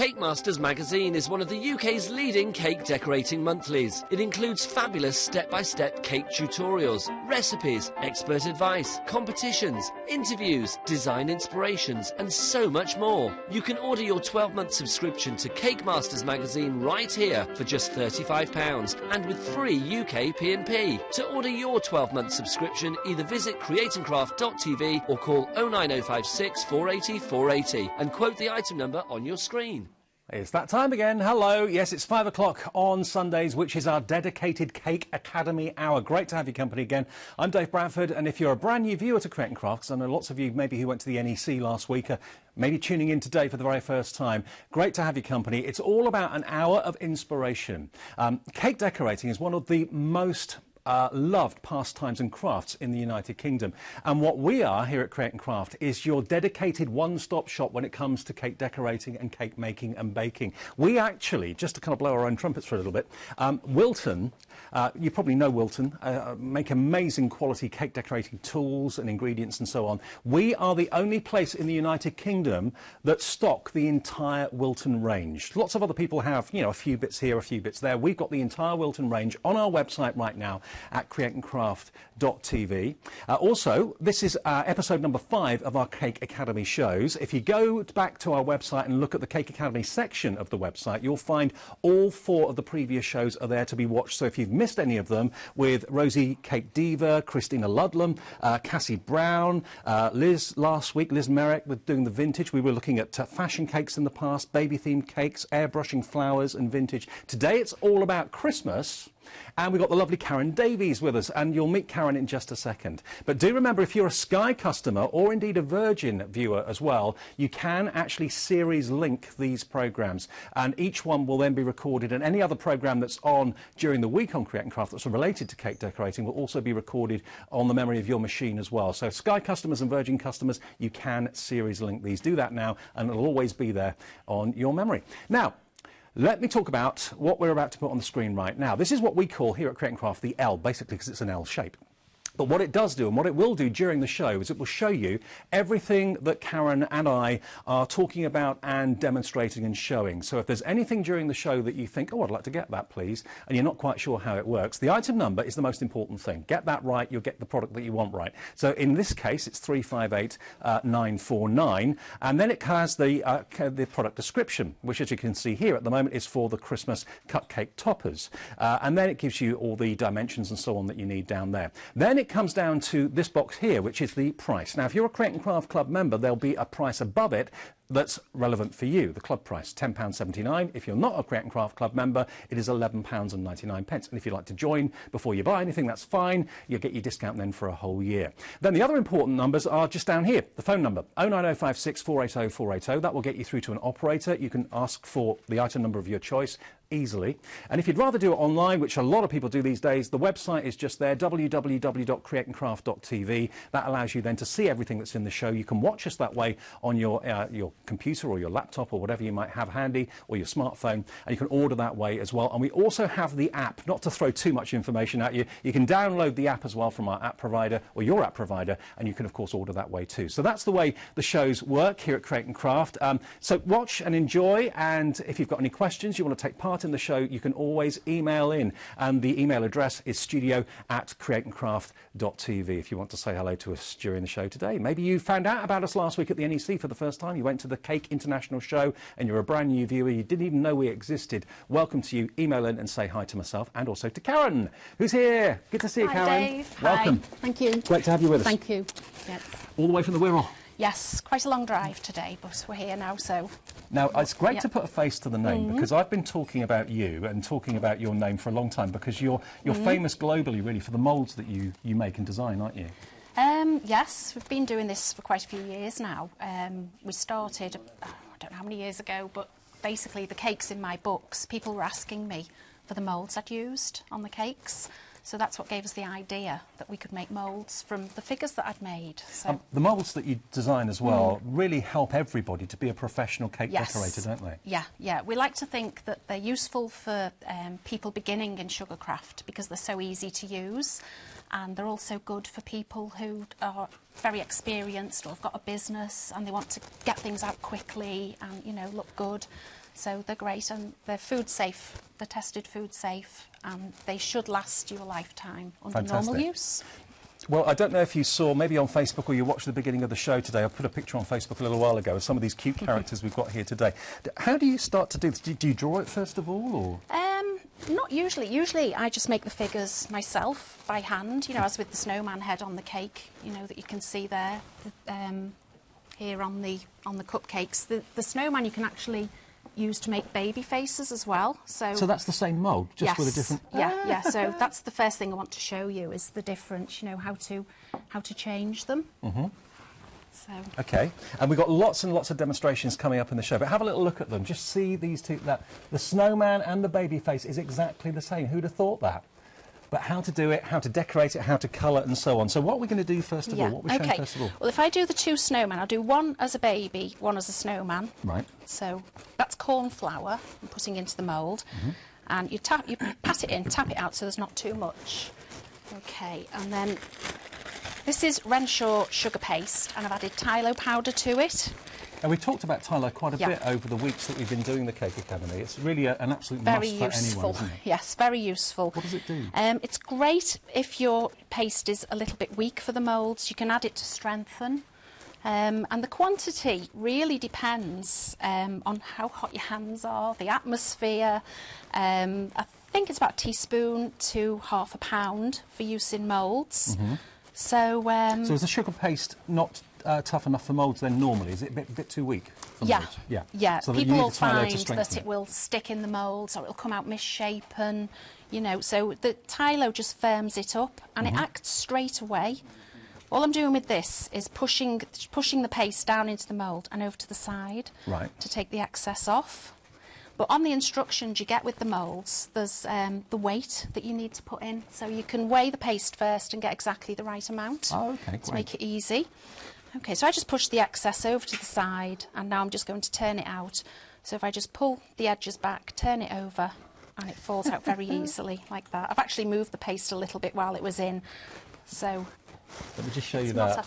Cake Masters magazine is one of the UK's leading cake decorating monthlies. It includes fabulous step-by-step cake tutorials, recipes, expert advice, competitions, interviews, design inspirations, and so much more. You can order your 12-month subscription to Cake Masters magazine right here for just £35 and with free UK P&P. To order your 12-month subscription, either visit createandcraft.tv or call 09056 480 480 and quote the item number on your screen. It's that time again. Hello. Yes, it's 5 o'clock on Sundays, which is our dedicated Cake Academy hour. Great to have your company again. I'm Dave Bradford, and if you're a brand new viewer to Create and Craft, 'cause I know lots of you maybe who went to the NEC last week are maybe tuning in today for the very first time, great to have your company. It's all about an hour of inspiration. Cake decorating is one of the most loved pastimes and crafts in the United Kingdom, and what we are here at Create and Craft is your dedicated one-stop shop when it comes to cake decorating and cake making and baking. We actually, just to kind of blow our own trumpets for a little bit, Wilton, you probably know Wilton, make amazing quality cake decorating tools and ingredients and so on. We are the only place in the United Kingdom that stock the entire Wilton range. Lots of other people have, you know, a few bits here, a few bits there. We've got the entire Wilton range on our website right now at createandcraft.tv. Also, this is episode number 5 of our Cake Academy shows. If you go back to our website and look at the Cake Academy section of the website, you'll find all 4 of the previous shows are there to be watched. So if you've missed any of them, with Rosie Cake Diva, Christina Ludlam, Cassie Brown, Liz last week, Liz Merrick with doing the vintage. We were looking at fashion cakes in the past, baby-themed cakes, airbrushing flowers and vintage. Today it's all about Christmas. And we've got the lovely Karen Davies with us, and you'll meet Karen in just a second. But do remember, if you're a Sky customer or indeed a Virgin viewer as well, you can actually series link these programmes, and each one will then be recorded, and any other programme that's on during the week on Create and Craft that's related to cake decorating will also be recorded on the memory of your machine as well. So Sky customers and Virgin customers, you can series link these. Do that now, and it'll always be there on your memory. Now, let me talk about what we're about to put on the screen right now. This is what we call here at Create and Craft the L, basically because it's an L shape. But what it does do, and what it will do during the show, is it will show you everything that Karen and I are talking about and demonstrating and showing. So if there's anything during the show that you think, oh, I'd like to get that, please, and you're not quite sure how it works, the item number is the most important thing. Get that right, you'll get the product that you want right. So in this case, it's 358949, and then it has the product description, which, as you can see here at the moment, is for the Christmas cupcake toppers. And then it gives you all the dimensions and so on that you need down there. Then it comes down to this box here, which is the price. Now, if you're a Create and Craft Club member, there'll be a price above it that's relevant for you, the club price, £10.79. If you're not a Create and Craft Club member, it is £11.99. And if you'd like to join before you buy anything, that's fine. You'll get your discount then for a whole year. Then the other important numbers are just down here. The phone number, 09056 480 480. That will get you through to an operator. You can ask for the item number of your choice easily. And if you'd rather do it online, which a lot of people do these days, the website is just there, www.createandcraft.tv. That allows you then to see everything that's in the show. You can watch us that way on your computer or your laptop or whatever you might have handy, or your smartphone, and you can order that way as well. And we also have the app. Not to throw too much information at you, you can download the app as well from our app provider or your app provider, and you can of course order that way too. So that's the way the shows work here at Create and Craft. So watch and enjoy, and if you've got any questions, you want to take part in the show, you can always email in, and the email address is studio@createandcraft.tv if you want to say hello to us during the show today. Maybe you found out about us last week at the NEC for the first time. You went to the Cake International show and you're a brand new viewer, you didn't even know we existed. Welcome to you. Email in and say hi to myself and also to Karen, who's here. Good to see you, Hi, Karen. Dave. Welcome. Hi. Thank you. Great to have you with us. Thank you. Yes. All the way from the Wirral. Yes, quite a long drive today, but we're here now, so... Now, it's great to put a face to the name, because I've been talking about you and talking about your name for a long time, because you're famous globally, really, for the moulds that you make and design, aren't you? Yes, we've been doing this for quite a few years now. We started, I don't know how many years ago, but basically the cakes in my books, people were asking me for the moulds I'd used on the cakes. So that's what gave us the idea that we could make moulds from the figures that I'd made. So the moulds that you design as well really help everybody to be a professional cake decorator, don't they? Yeah, yeah. We like to think that they're useful for people beginning in sugarcraft because they're so easy to use. and they're also good for people who are very experienced or have got a business and they want to get things out quickly and, you know, look good. So they're great, and they're food safe. They're tested food safe, and they should last you a lifetime under normal use. Well, I don't know if you saw, maybe on Facebook or you watched the beginning of the show today, I put a picture on Facebook a little while ago of some of these cute characters we've got here today. How do you start to do this? Do you draw it first of all, or...? Not usually. Usually I just make the figures myself by hand, you know, as with the snowman head on the cake, you know, that you can see there, here on the cupcakes. The snowman you can actually use to make baby faces as well. So that's the same mould, just yes, with a different... Yeah. So that's the first thing I want to show you is the difference, you know, how to change them. So. OK, and we've got lots and lots of demonstrations coming up in the show, but have a little look at them. Just see these two, the snowman and the baby face is exactly the same. Who'd have thought that? But how to do it, how to decorate it, how to colour and so on. So what are we going to do first of all? What we're showing first of all? Well, if I do the two snowmen, I'll do one as a baby, one as a snowman. Right. So that's corn flour I'm putting into the mould. And you pat it in, tap it out so there's not too much. OK, and then this is Renshaw sugar paste, and I've added Tylo powder to it. And we've talked about Tylo quite a bit over the weeks that we've been doing the Cake Academy. It's really an absolute must for anyone, isn't it? Yes, very useful. What does it do? It's great if your paste is a little bit weak for the moulds. You can add it to strengthen. And the quantity really depends on how hot your hands are, the atmosphere. I think it's about a teaspoon to half a pound for use in moulds. So is the sugar paste not tough enough for moulds then normally? Is it a bit too weak for moulds? Yeah. So people will find that it will stick in the moulds or it'll come out misshapen, you know. So the Tylo just firms it up and it acts straight away. All I'm doing with this is pushing the paste down into the mould and over to the side to take the excess off. But on the instructions you get with the moulds, there's the weight that you need to put in. So you can weigh the paste first and get exactly the right amount to make it easy. OK, so I just push the excess over to the side, and now I'm just going to turn it out. So if I just pull the edges back, turn it over, and it falls out very easily like that. I've actually moved the paste a little bit while it was in, so... Let me just show you that.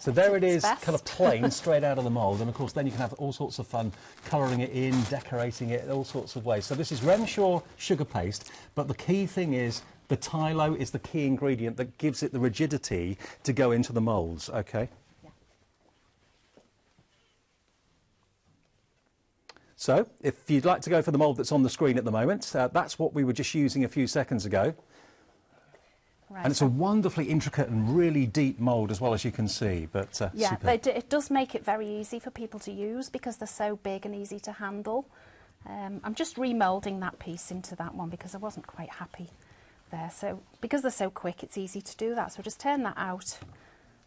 So there it is, kind of plain, straight out of the mould. And, of course, then you can have all sorts of fun colouring it in, decorating it, all sorts of ways. So this is Renshaw sugar paste, but the key thing is the Tylo is the key ingredient that gives it the rigidity to go into the moulds, OK? Yeah. So if you'd like to go for the mould that's on the screen at the moment, that's what we were just using a few seconds ago. And it's a wonderfully intricate and really deep mould as well, as you can see. But it does make it very easy for people to use because they're so big and easy to handle. I'm just remoulding that piece into that one because I wasn't quite happy there. So because they're so quick, it's easy to do that. So just turn that out,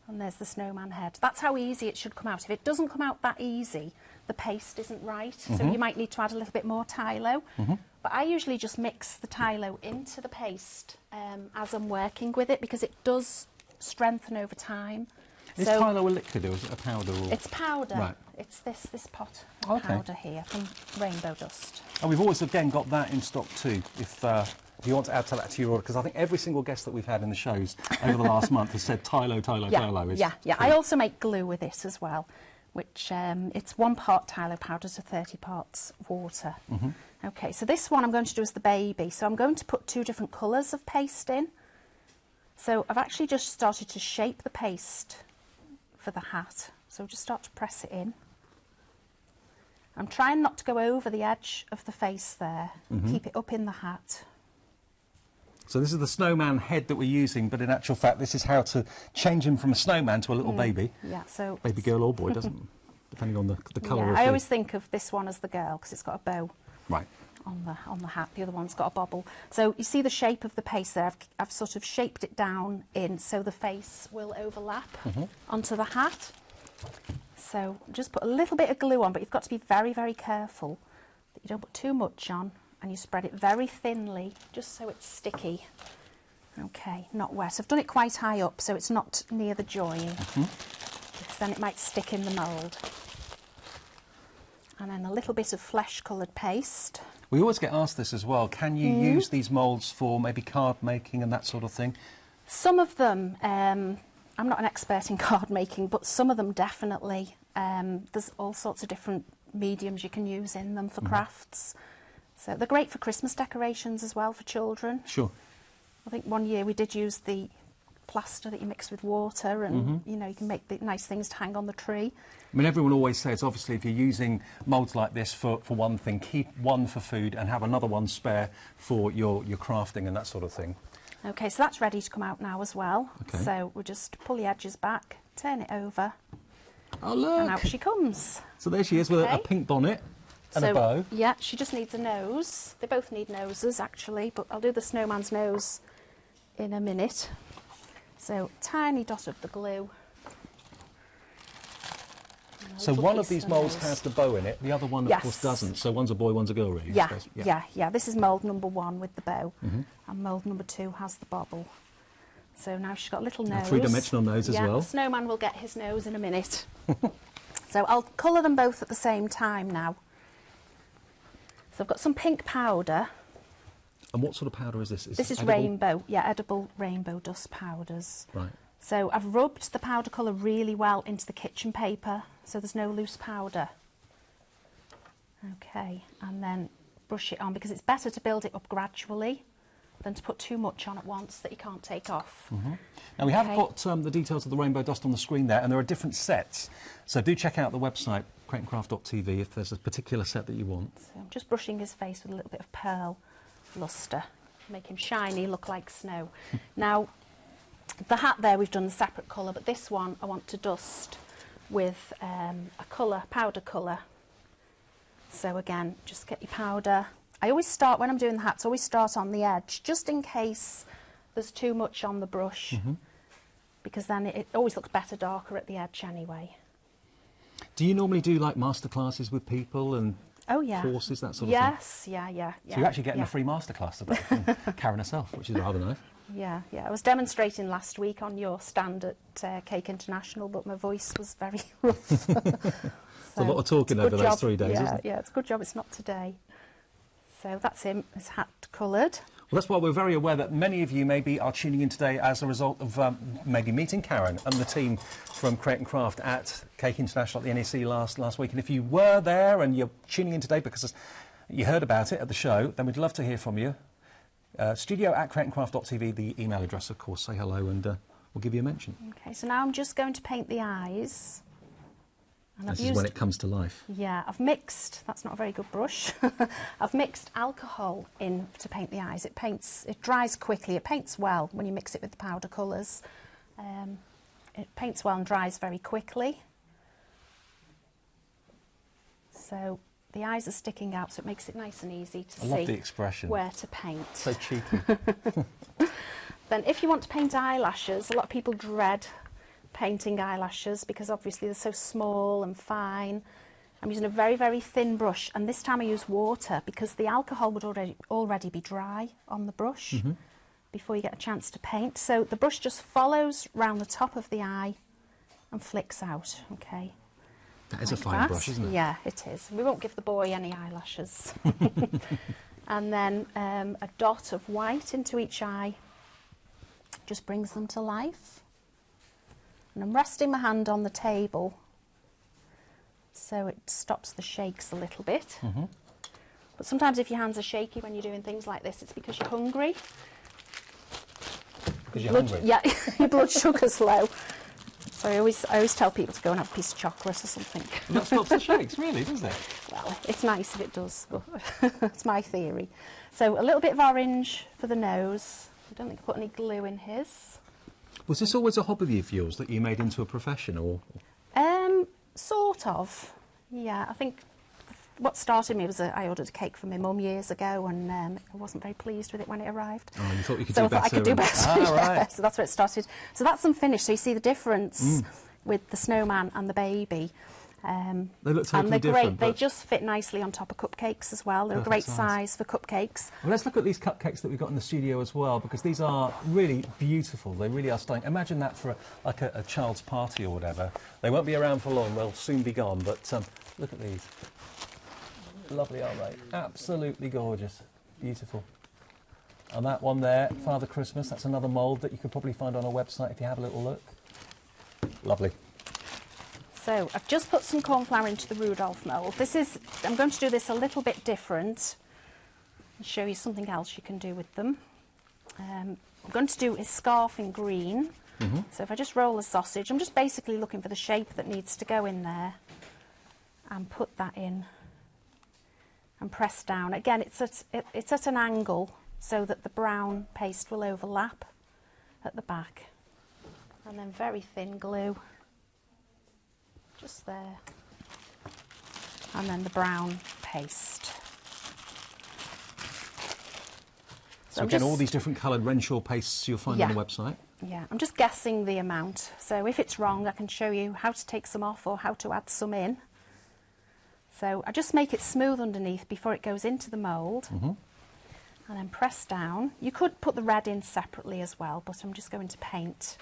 and there's the snowman head. That's how easy it should come out. If it doesn't come out that easy, the paste isn't right. So you might need to add a little bit more Tylo. But I usually just mix the Tylo into the paste as I'm working with it because it does strengthen over time. Is Tylo a liquid or is it a powder? Or... It's powder. Right. It's this pot of powder here from Rainbow Dust. And we've always, again, got that in stock too, if you want to add to that to your order, because I think every single guest that we've had in the shows over the last month has said Tylo, Tylo. Yeah. I also make glue with this as well, which it's 1 part Tylo powder to 30 parts water. OK, so this one I'm going to do as the baby. So I'm going to put 2 different colours of paste in. So I've actually just started to shape the paste for the hat. So just start to press it in. I'm trying not to go over the edge of the face there. Keep it up in the hat. So this is the snowman head that we're using, but in actual fact, this is how to change him from a snowman to a little baby. Yeah, so... Baby girl or boy, depending on the colour of I always think of this one as the girl, because it's got a bow. Right. On the hat. The other one's got a bobble. So you see the shape of the paste there. I've sort of shaped it down in so the face will overlap onto the hat. So just put a little bit of glue on, but you've got to be very, very careful that you don't put too much on, and you spread it very thinly, just so it's sticky. OK, not wet. I've done it quite high up, so it's not near the join, because then it might stick in the mould. And then a little bit of flesh-coloured paste. We always get asked this as well. Can you use these moulds for maybe card making and that sort of thing? Some of them, I'm not an expert in card making, but some of them definitely. There's all sorts of different mediums you can use in them for crafts. So they're great for Christmas decorations as well for children. Sure. I think one year we did use the plaster that you mix with water, and you know, you can make the nice things to hang on the tree. I mean, everyone always says, obviously, if you're using moulds like this for one thing, keep one for food and have another one spare for your crafting and that sort of thing. Okay, so that's ready to come out now as well. Okay. So we'll just pull the edges back, turn it over, Oh, look! and out she comes. So there she is with a Okay. pink bonnet and a bow. Yeah, she just needs a nose. They both need noses, actually, but I'll do the snowman's nose in a minute. So, tiny dot of the glue. And a So little one of piece these the moulds nose. has the bow in it, the other one, of Yes. course, doesn't. So one's a boy, one's a girl, really. I Yeah, suppose. yeah. This is mould number 1 with the bow, and mould number 2 has the bobble. So now she's got a little nose. A three-dimensional nose as well. The snowman will get his nose in a minute. So I'll colour them both at the same time now. So I've got some pink powder. And what sort of powder is this? This is edible? rainbow, yeah, edible rainbow dust powders. Right. So I've rubbed the powder colour really well into the kitchen paper, so there's no loose powder. Okay, and then brush it on, because it's better to build it up gradually than to put too much on at once that you can't take off. Now we have Okay. got the details of the rainbow dust on the screen there, and there are different sets. So do check out the website, crateandcraft.tv, if there's a particular set that you want. So I'm just brushing his face with a little bit of pearl lustre, make him shiny, look like snow. Now, the hat there we've done a separate colour, but this one I want to dust with a colour, powder colour. So again, just get your powder. I always start, when I'm doing the hats, I always start on the edge, just in case there's too much on the brush, because then it always looks better darker at the edge anyway. Do you normally do like masterclasses with people and courses, that sort of thing? Yes, yeah. So you're actually getting a free masterclass today from Karen herself, which is rather nice. Yeah. I was demonstrating last week on your stand at Cake International, but my voice was very rough. It's a lot of talking over those 3 days, isn't it? Yeah, it's a good job it's not today. So that's him, his hat coloured. Well, that's why we're very aware that many of you maybe are tuning in today as a result of maybe meeting Karen and the team from Crate and Craft at Cake International at the NEC last week. And if you were there and you're tuning in today because you heard about it at the show, then we'd love to hear from you. studio@crateandcraft.tv, the email address, of course. Say hello and we'll give you a mention. Okay, so now I'm just going to paint the eyes. And This is when it comes to life. Yeah, I've mixed, that's not a very good brush, I've mixed alcohol in to paint the eyes. It dries quickly, it paints well when you mix it with the powder colours. It paints well and dries very quickly. So the eyes are sticking out, so it makes it nice and easy to I love the expression. where to paint. So cheeky. Then if you want to paint eyelashes, a lot of people dread painting eyelashes because obviously they're so small and fine. I'm using a very, very thin brush, and this time I use water because the alcohol would already be dry on the brush before you get a chance to paint. So the brush just follows round the top of the eye and flicks out, okay. That is a fine brush, isn't it? Yeah, it is. We won't give the boy any eyelashes. And then a dot of white into each eye just brings them to life. And I'm resting my hand on the table so it stops the shakes a little bit. But sometimes if your hands are shaky when you're doing things like this, it's because you're hungry. Because you're hungry? Yeah, your blood sugar's low. So I always tell people to go and have a piece of chocolate or something. And that stops the shakes, really, doesn't it? Well, it's nice if it does, but it's my theory. So a little bit of orange for the nose. I don't think I put any glue in his. Was this always a hobby of yours that you made into a profession, or...? Sort of. Yeah, I think what started me was I ordered a cake for my mum years ago, and I wasn't very pleased with it when it arrived. Oh, you thought you could so do better? I thought I could do better. Ah, right. So that's where it started. So that's unfinished. So you see the difference with the snowman and the baby. They look totally and they're different. great. They just fit nicely on top of cupcakes as well. They're a great size for cupcakes. Well, let's look at these cupcakes that we've got in the studio as well, because these are really beautiful. They really are stunning. Imagine that for a child's party or whatever. They won't be around for long. They'll soon be gone. But look at these. Lovely, aren't they? Absolutely gorgeous. Beautiful. And that one there, Father Christmas, that's another mould that you could probably find on our website if you have a little look. Lovely. So I've just put some corn flour into the Rudolph mould. I'm going to do this a little bit different and show you something else you can do with them. I'm going to do a scarf in green. So if I just roll a sausage, I'm just basically looking for the shape that needs to go in there and put that in and press down. Again, it's at an angle so that the brown paste will overlap at the back. And then very thin glue, just there. And then the brown paste. So again, all these different coloured Renshaw pastes you'll find on the website. Yeah, I'm just guessing the amount. So if it's wrong, I can show you how to take some off or how to add some in. So I just make it smooth underneath before it goes into the mould. And then press down. You could put the red in separately as well, but I'm just going to paint.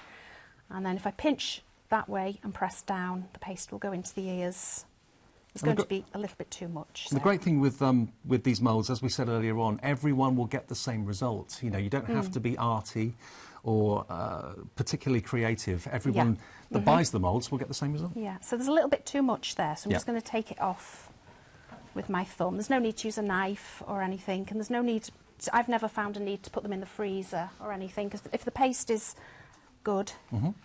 And then if I pinch that way and press down, the paste will go into the ears. It's going to be a little bit too much. The great thing with these moulds, as we said earlier on, everyone will get the same result. You know, you don't have to be arty or particularly creative. Everyone that buys the moulds will get the same result. Yeah, so there's a little bit too much there, so I'm just going to take it off with my thumb. There's no need to use a knife or anything, and there's no need I've never found a need to put them in the freezer or anything, because if the paste is good,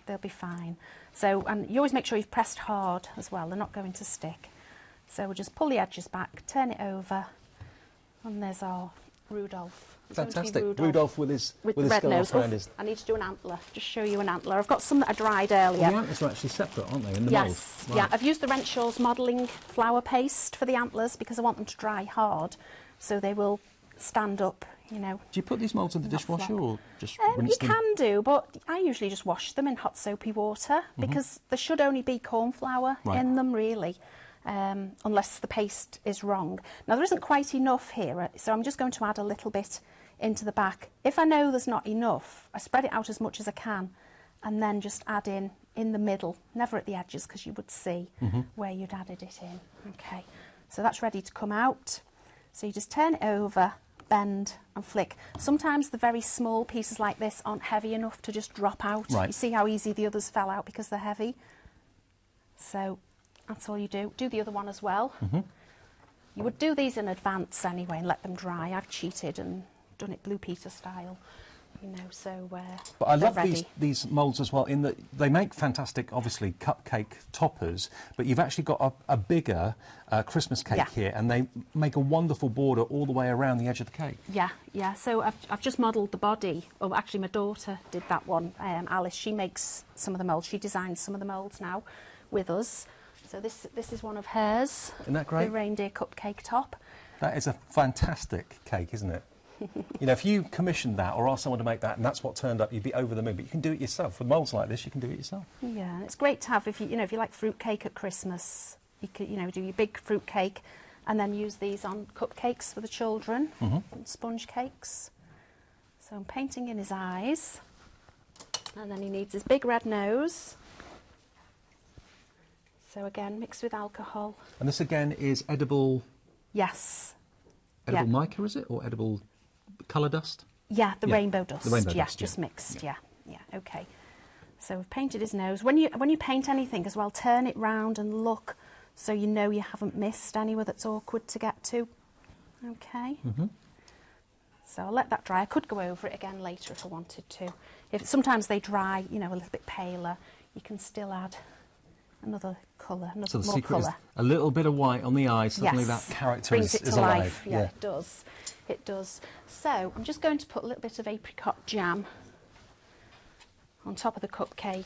they'll be fine. So, and you always make sure you've pressed hard as well, they're not going to stick. So we'll just pull the edges back, turn it over, and there's our Rudolph. Fantastic. Rudolph with his red nose. scarf around his... I need to do an antler, just show you an antler. I've got some that I dried earlier. Well, the antlers are actually separate, aren't they, in the mould? Yes, yeah. I've used the Renshaw's modelling flour paste for the antlers because I want them to dry hard, so they will stand up, you know. Do you put these moulds in the dishwasher or just rinse you them? can do, but I usually just wash them in hot soapy water because there should only be corn flour in them, really. Unless the paste is wrong. Now there isn't quite enough here, so I'm just going to add a little bit into the back. If I know there's not enough, I spread it out as much as I can and then just add in the middle, never at the edges because you would see where you'd added it in. Okay, so that's ready to come out. So you just turn it over, bend and flick. Sometimes the very small pieces like this aren't heavy enough to just drop out. You see how easy the others fell out because they're heavy. So that's all you do. Do the other one as well. You would do these in advance anyway and let them dry. I've cheated and done it Blue Peter style, you know, so but I love these moulds as well in that they make fantastic, obviously, cupcake toppers, but you've actually got a bigger Christmas cake here, and they make a wonderful border all the way around the edge of the cake. Yeah, so I've just modelled the body. Oh, actually my daughter did that one, Alice. She makes some of the moulds. She designs some of the moulds now with us. So this is one of hers. Isn't that great? The reindeer cupcake top. That is a fantastic cake, isn't it? You know, if you commissioned that or asked someone to make that and that's what turned up, you'd be over the moon. But you can do it yourself. With moulds like this, you can do it yourself. Yeah, it's great to have if you like fruit cake at Christmas. You could, do your big fruit cake and then use these on cupcakes for the children, and sponge cakes. So I'm painting in his eyes, and then he needs his big red nose. So again, mixed with alcohol. And this again is edible. Yes. Edible mica, is it, or edible colour dust? Yeah, the rainbow dust. The rainbow dust, just mixed. Yeah, okay. So we've painted his nose. When you paint anything as well, turn it round and look so you know you haven't missed anywhere that's awkward to get to. Okay. So I'll let that dry. I could go over it again later if I wanted to. Sometimes they dry, a little bit paler. You can still add another colour, so the more secret colour. Is a little bit of white on the eye, suddenly that character is alive. Life. Yeah, it does. It does. So I'm just going to put a little bit of apricot jam on top of the cupcake.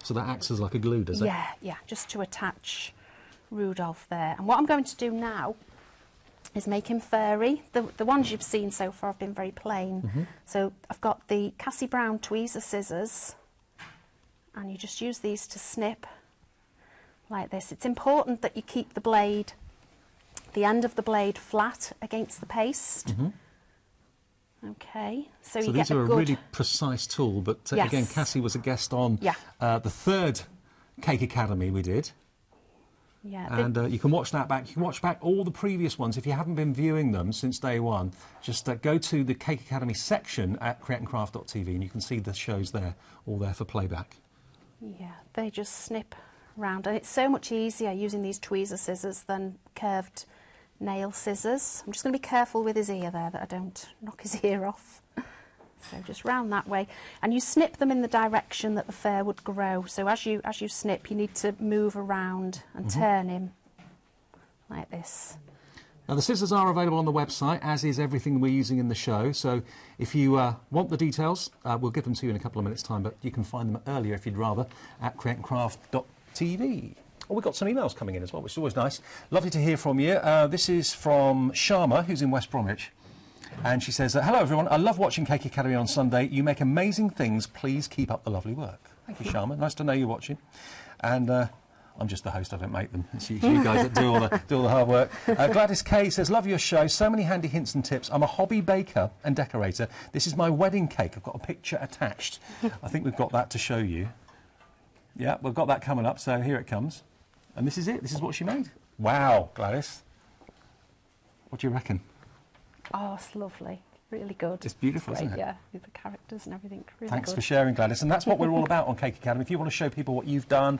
So that acts as like a glue, does it? Yeah, just to attach Rudolph there. And what I'm going to do now is make him furry. The ones you've seen so far have been very plain. So I've got the Cassie Brown tweezer scissors, and you just use these to snip like this. It's important that you keep the end of the blade flat against the paste. Okay, so you these get are a really precise tool, but again, Cassie was a guest on the third Cake Academy we did. Yeah, and you can watch that back. You can watch back all the previous ones if you haven't been viewing them since day one. Just go to the Cake Academy section at createandcraft.tv and you can see the shows there, all there for playback. Yeah, they just snip round, and it's so much easier using these tweezer scissors than curved nail scissors. I'm just going to be careful with his ear there that I don't knock his ear off. So just round that way, and you snip them in the direction that the fur would grow. So as you snip, you need to move around and turn him like this. Now the scissors are available on the website, as is everything we're using in the show. So if you want the details, we'll give them to you in a couple of minutes' time, but you can find them earlier if you'd rather at createandcraft.tv. Oh, we've got some emails coming in as well, which is always nice. Lovely to hear from you. This is from Sharma, who's in West Bromwich. And she says, hello everyone, I love watching Cake Academy on Sunday. You make amazing things. Please keep up the lovely work. Thank you, Sharma. Nice to know you're watching. And I'm just the host, I don't make them. It's you guys that do all the hard work. Gladys Kay says, love your show. So many handy hints and tips. I'm a hobby baker and decorator. This is my wedding cake. I've got a picture attached. I think we've got that to show you. Yeah, we've got that coming up, so here it comes. And this is it. This is what she made. Wow, Gladys. What do you reckon? Oh, it's lovely. Really good. It's beautiful, great, isn't it? Yeah, with the characters and everything. Really Thanks good. for sharing, Gladys. And that's what we're all about on Cake Academy. If you want to show people what you've done,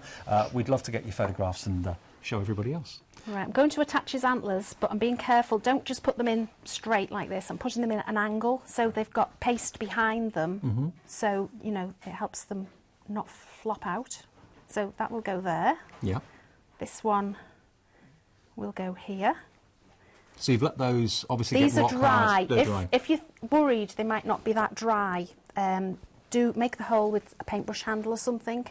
we'd love to get your photographs and show everybody else. Right, I'm going to attach his antlers, but I'm being careful. Don't just put them in straight like this. I'm putting them in at an angle, so they've got paste behind them. So, you know, it helps them not flop out. So that will go there. Yeah. This one will go here. So you've let those obviously These get are rock dry. hard. They're dry. If you're worried they might not be that dry, do make the hole with a paintbrush handle or something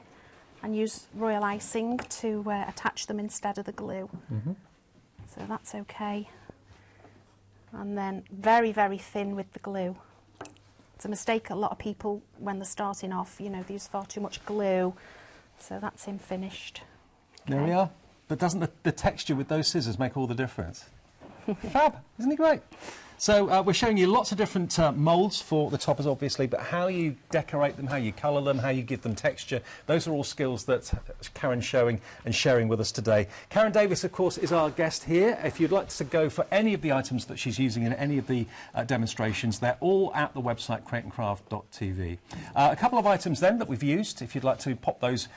and use royal icing to attach them instead of the glue. So that's okay. And then very, very thin with the glue. It's a mistake a lot of people, when they're starting off, you know, they use far too much glue. So that's him finished. Okay. There we are. But doesn't the texture with those scissors make all the difference? Fab, isn't he great? So we're showing you lots of different moulds for the toppers, obviously, but how you decorate them, how you colour them, how you give them texture, those are all skills that Karen's showing and sharing with us today. Karen Davies, of course, is our guest here. If you'd like to go for any of the items that she's using in any of the demonstrations, they're all at the website createandcraft.tv. A couple of items then that we've used, if you'd like to pop those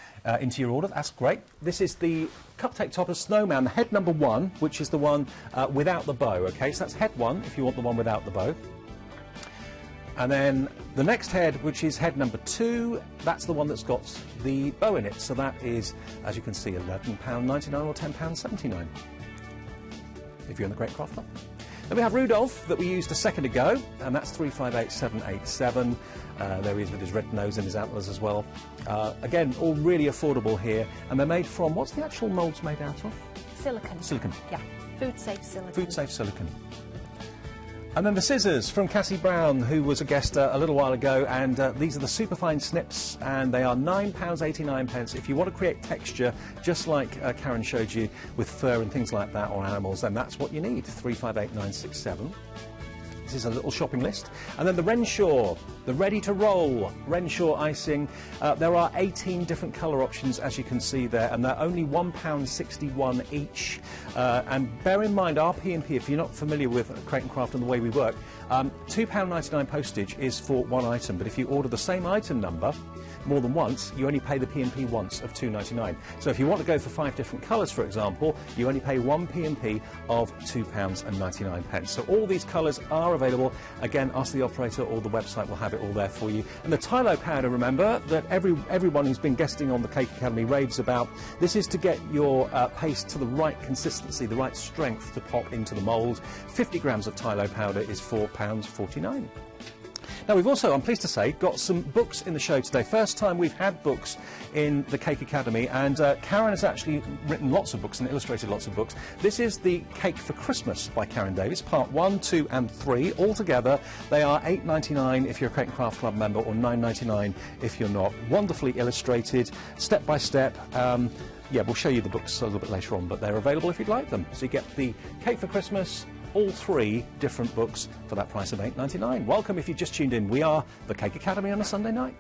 into your order, that's great. This is the Cupcake Topper Snowman, the head number 1, which is the one without the bow, OK? So that's head 1, if you want the one without the bow. And then the next head, which is head number 2, that's the one that's got the bow in it. So that is, as you can see, £11.99 or £10.79, if you're in the Great Craft Club. Then we have Rudolph that we used a second ago, and that's 358787. There he is with his red nose and his antlers as well. Again, all really affordable here, and they're made from, what's the actual moulds made out of? Silicone. Silicone. Yeah, food-safe silicone. Food-safe silicone. And then the scissors from Cassie Brown, who was a guest a little while ago, and these are the superfine snips, and they are £9.89. If you want to create texture, just like Karen showed you with fur and things like that, or animals, then that's what you need, 358967. This is a little shopping list. And then the Renshaw, the ready-to-roll Renshaw icing. There are 18 different colour options, as you can see there, and they're only £1.61 each. And bear in mind, our P&P, if you're not familiar with Crate and Craft and the way we work, £2.99 postage is for one item, but if you order the same item number more than once, you only pay the P&P once of £2.99. So if you want to go for 5 different colours, for example, you only pay one P&P of £2.99. So all these colours are available. Again, ask the operator or the website will have it all there for you. And the Tylo powder, remember, that everyone who's been guesting on the Cake Academy raves about, this is to get your paste to the right consistency, the right strength to pop into the mould. 50 grams of Tylo powder is £4.49. Now, we've also, I'm pleased to say, got some books in the show today. First time we've had books in the Cake Academy, and Karen has actually written lots of books and illustrated lots of books. This is the Cake for Christmas by Karen Davies, part 1, 2 and 3. Altogether, they are £8.99 if you're a Cake and Craft Club member, or £9.99 if you're not. Wonderfully illustrated, step by step. Yeah, we'll show you the books a little bit later on, but they're available if you'd like them. So you get the Cake for Christmas, all 3 different books for that price of £8.99. Welcome if you just tuned in. We are the Cake Academy on a Sunday night.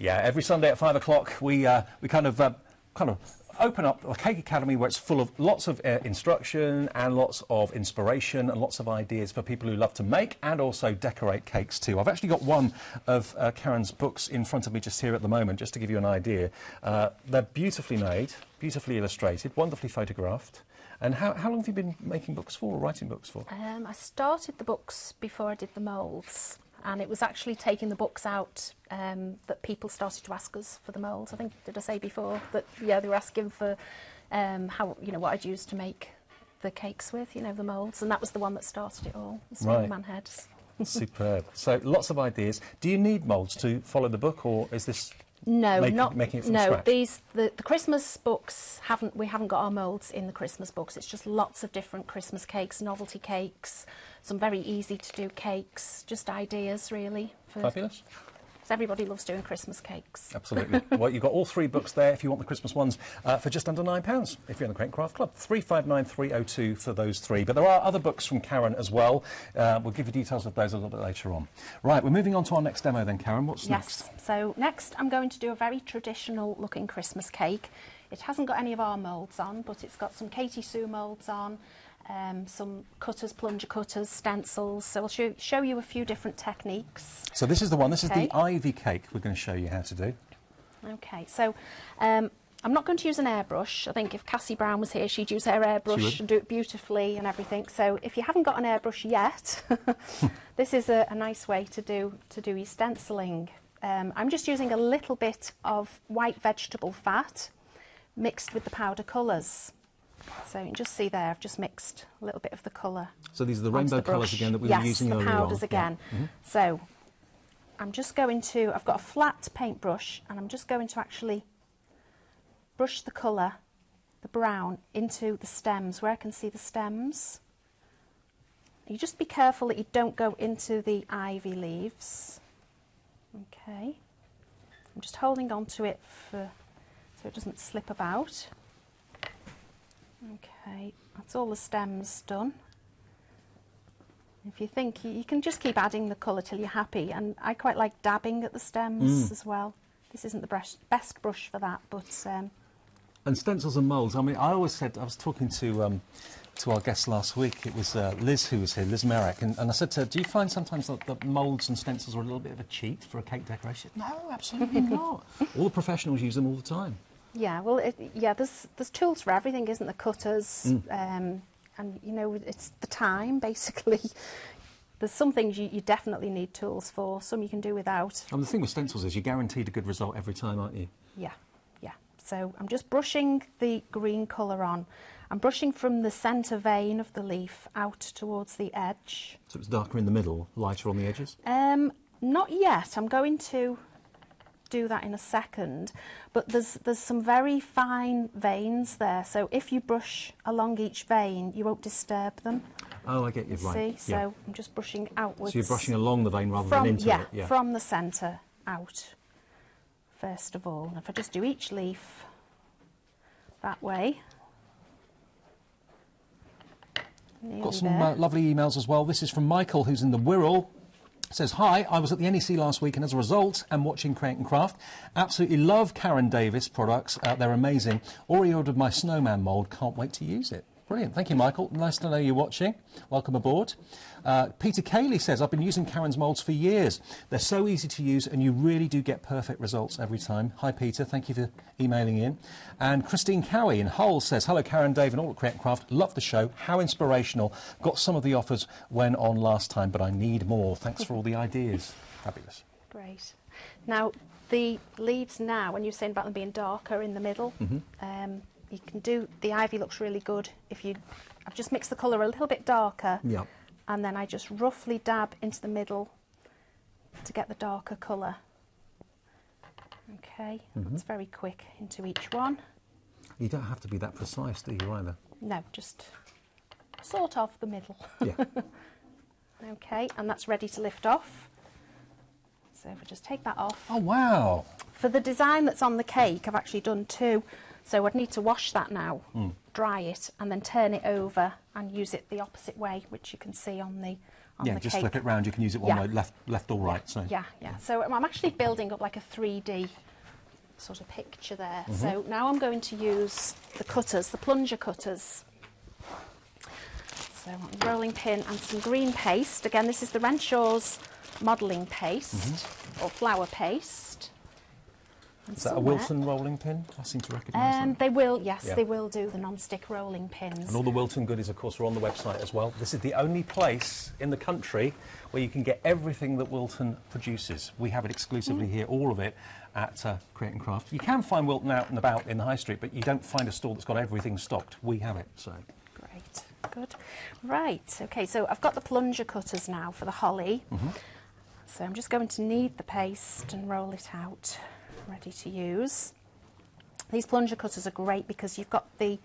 Yeah, every Sunday at 5 o'clock we kind of open up a Cake Academy where it's full of lots of instruction and lots of inspiration and lots of ideas for people who love to make and also decorate cakes too. I've actually got one of Karen's books in front of me just here at the moment, just to give you an idea. They're beautifully made, beautifully illustrated, wonderfully photographed. And how long have you been making books for, or writing books for? I started the books before I did the moulds, and it was actually taking the books out that people started to ask us for the moulds. I think, did I say before that, yeah, they were asking for how, you know, what I'd use to make the cakes with, you know, the moulds, and that was the one that started it all, the Snowman heads. Superb. So lots of ideas. Do you need moulds to follow the book, or is this making it from scratch? The Christmas books we haven't got our moulds in the Christmas books. It's just lots of different Christmas cakes, novelty cakes, some very easy to do cakes, just ideas really. Fabulous. Everybody loves doing Christmas cakes. Absolutely. Well, you've got all 3 books there if you want the Christmas ones for just under £9 if you're in the Crate and Craft Club. 359302 for those 3. But there are other books from Karen as well. We'll give you details of those a little bit later on. Right, we're moving on to our next demo then, Karen. What's next? Yes. So next I'm going to do a very traditional looking Christmas cake. It hasn't got any of our moulds on, but it's got some Katie Sue moulds on. Some cutters, plunger cutters, stencils. So I'll show you a few different techniques. So this is the one, this is the ivy cake we're going to show you how to do. Okay, so I'm not going to use an airbrush. I think if Cassie Brown was here, she'd use her airbrush and do it beautifully and everything. So if you haven't got an airbrush yet, this is a nice way to do your stenciling. I'm just using a little bit of white vegetable fat mixed with the powder colours. So you can just see there, I've just mixed a little bit of the colour. So these are the rainbow colours again that we were using earlier on. Yes, the powders again. Yeah. So I'm just going to, I've got a flat paintbrush and I'm just going to actually brush the colour, the brown, into the stems, where I can see the stems. You just be careful that you don't go into the ivy leaves. Okay. I'm just holding on to it so it doesn't slip about. Okay, that's all the stems done. If you think, you can just keep adding the colour till you're happy, and I quite like dabbing at the stems as well. This isn't the best brush for that, but... And stencils and moulds, I mean, I always said, I was talking to our guest last week, it was Liz who was here, Liz Merrick, and I said to her, do you find sometimes that moulds and stencils are a little bit of a cheat for a cake decoration? No, absolutely not. All the professionals use them all the time. Yeah, well, there's tools for everything, isn't there? Cutters, and, you know, it's the time, basically. There's some things you definitely need tools for, some you can do without. And the thing with stencils is you're guaranteed a good result every time, aren't you? Yeah, yeah. So I'm just brushing the green colour on. I'm brushing from the centre vein of the leaf out towards the edge. So it's darker in the middle, lighter on the edges? Not yet. I'm going to do that in a second, but there's some very fine veins there, so if you brush along each vein you won't disturb them. Oh, I get you, right. See, so I'm just brushing outwards. So you're brushing along the vein rather than into it? Yeah, from the centre out first of all. And if I just do each leaf that way. Got some lovely emails as well. This is from Michael, who's in the Wirral. Says, hi, I was at the NEC last week and as a result I'm watching Crate and Craft. Absolutely love Karen Davies products, they're amazing. Already ordered my Snowman mould, can't wait to use it. Brilliant, thank you Michael, nice to know you're watching. Welcome aboard. Peter Cayley says, I've been using Karen's moulds for years. They're so easy to use and you really do get perfect results every time. Hi Peter, thank you for emailing in. And Christine Cowie in Hull says, hello Karen, Dave and all at Crate and Craft, love the show, how inspirational. Got some of the offers went on last time, but I need more. Thanks for all the ideas. Fabulous. Great. Now, the leaves now, when you're saying about them being darker in the middle, you can do, the ivy looks really good if you, I've just mixed the colour a little bit darker. Yep. And then I just roughly dab into the middle to get the darker colour. Okay, that's very quick into each one. You don't have to be that precise, do you, either? No, just sort of the middle. Yeah. Okay, and that's ready to lift off. So if I just take that off. Oh, wow. For the design that's on the cake, I've actually done 2. So I'd need to wash that now, dry it, and then turn it over and use it the opposite way, which you can see on on the cake. Yeah, just flip it round. You can use it one way, left or right. So yeah. So I'm actually building up like a 3D sort of picture there. So now I'm going to use the cutters, the plunger cutters. So I want a rolling pin and some green paste. Again, this is the Renshaw's modelling paste or flour paste. And is that a Wilton rolling pin? I seem to recognise that. They will, yes, they will do the non-stick rolling pins. And all the Wilton goodies, of course, are on the website as well. This is the only place in the country where you can get everything that Wilton produces. We have it exclusively here, all of it, at Create and Craft. You can find Wilton out and about in the high street, but you don't find a store that's got everything stocked. We have it, so. Great, good. Right, OK, so I've got the plunger cutters now for the holly. So I'm just going to knead the paste and roll it out, ready to use. These plunger cutters are great because you've got the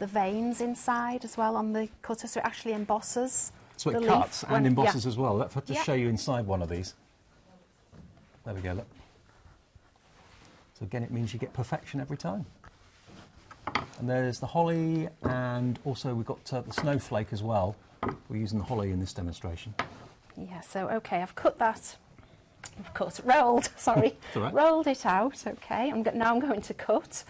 veins inside as well on the cutter, so it actually embosses. So it cuts and embosses as well. Let's just show you inside one of these. There we go, look. So again, it means you get perfection every time. And there's the holly, and also we've got the snowflake as well. We're using the holly in this demonstration. Yeah, so OK, I've cut that. Rolled, sorry. Right. Rolled it out, OK. Now I'm going to cut.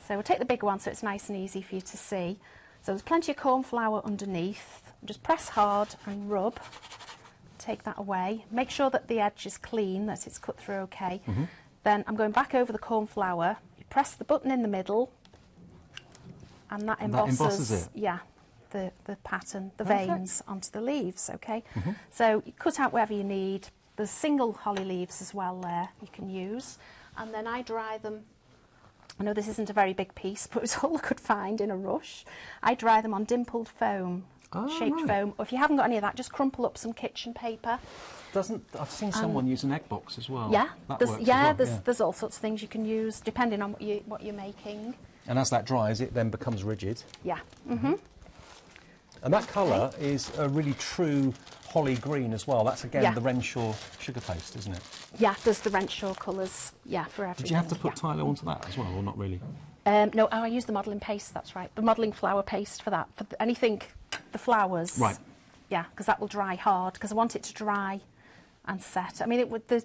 So we'll take the big one so it's nice and easy for you to see. So there's plenty of corn flour underneath. Just press hard and rub. Take that away. Make sure that the edge is clean, that it's cut through OK. Then I'm going back over the corn flour. You press the button in the middle, and that embosses it. Yeah, the pattern, the veins onto the leaves. OK. So you cut out wherever you need. There's single holly leaves as well there you can use, and then I dry them. I know this isn't a very big piece, but it's all I could find in a rush. I dry them on dimpled foam, shaped foam, or if you haven't got any of that, just crumple up some kitchen paper. I've seen someone use an egg box as well. Yeah, that there's all sorts of things you can use depending on what you're making. And as that dries, it then becomes rigid. Yeah. And that colour is a really true holly green as well. That's again the Renshaw sugar paste, isn't it? Yeah, there's the Renshaw colours. Yeah, for everything. Did you have to put Tyler onto that as well, or not really? No, I use the modelling paste. That's right, the modelling flour paste for that. For anything, the flowers. Right. Yeah, because that will dry hard. Because I want it to dry and set. I mean, it would the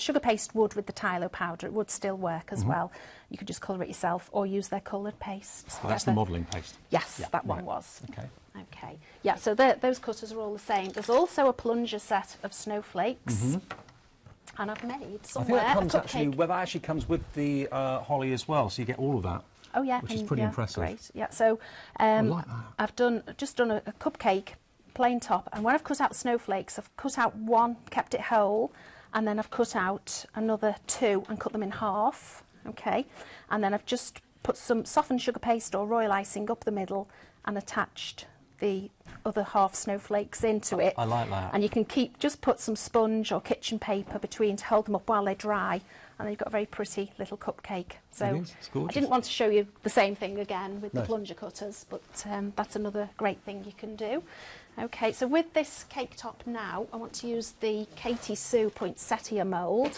sugar paste would with the Tylo powder. It would still work as well. You could just colour it yourself or use their coloured paste. Oh, that's the modelling paste. Yes, that one was. Okay. Okay. Yeah, so those cutters are all the same. There's also a plunger set of snowflakes. And I've made somewhere I think that comes that actually comes with the holly as well, so you get all of that. Oh yeah, which is pretty impressive. Great. Yeah, so I like that. I've just done a cupcake, plain top, and when I've cut out the snowflakes, I've cut out one, kept it whole, and then I've cut out another two and cut them in half. Okay, and then I've just put some softened sugar paste or royal icing up the middle and attached the other half snowflakes into it. I like that. And you can just put some sponge or kitchen paper between to hold them up while they dry, and then you've got a very pretty little cupcake. So it's gorgeous. I didn't want to show you the same thing again with the plunger cutters, but that's another great thing you can do. Okay, so with this cake top now, I want to use the Katie Sue poinsettia mould,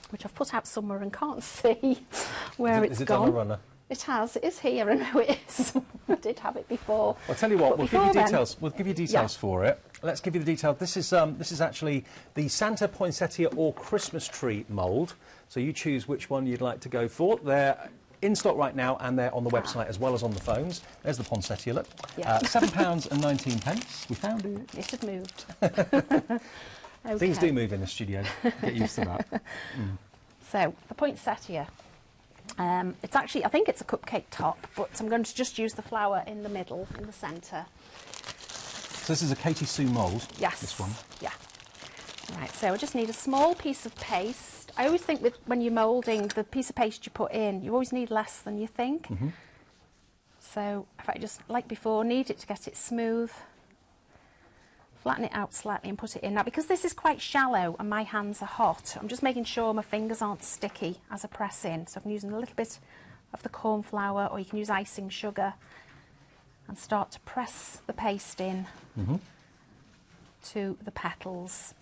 which I've put out somewhere and can't see where it's gone. On a runner? It has. It is here. I know it is. I did have it before. I'll tell you what. We'll give you details. We'll give you details for it. Let's give you the details. This is actually the Santa poinsettia or Christmas tree mould. So you choose which one you'd like to go for. They're in stock right now, and they're on the website as well as on the phones. There's the poinsettia. Look, £7.19. We found it. It had moved. Okay. Things do move in the studio. Get used to that. So the poinsettia. It's actually, I think it's a cupcake top, but I'm going to just use the flour in the middle, in the centre. So this is a Katie Sue mould. Yes. This one. Yeah. Right. So I just need a small piece of paste. I always think when you're moulding, the piece of paste you put in, you always need less than you think. So if I just, like before, knead it to get it smooth. Flatten it out slightly and put it in. Now, because this is quite shallow and my hands are hot, I'm just making sure my fingers aren't sticky as I press in. So I'm using a little bit of the corn flour, or you can use icing sugar, and start to press the paste in to the petals.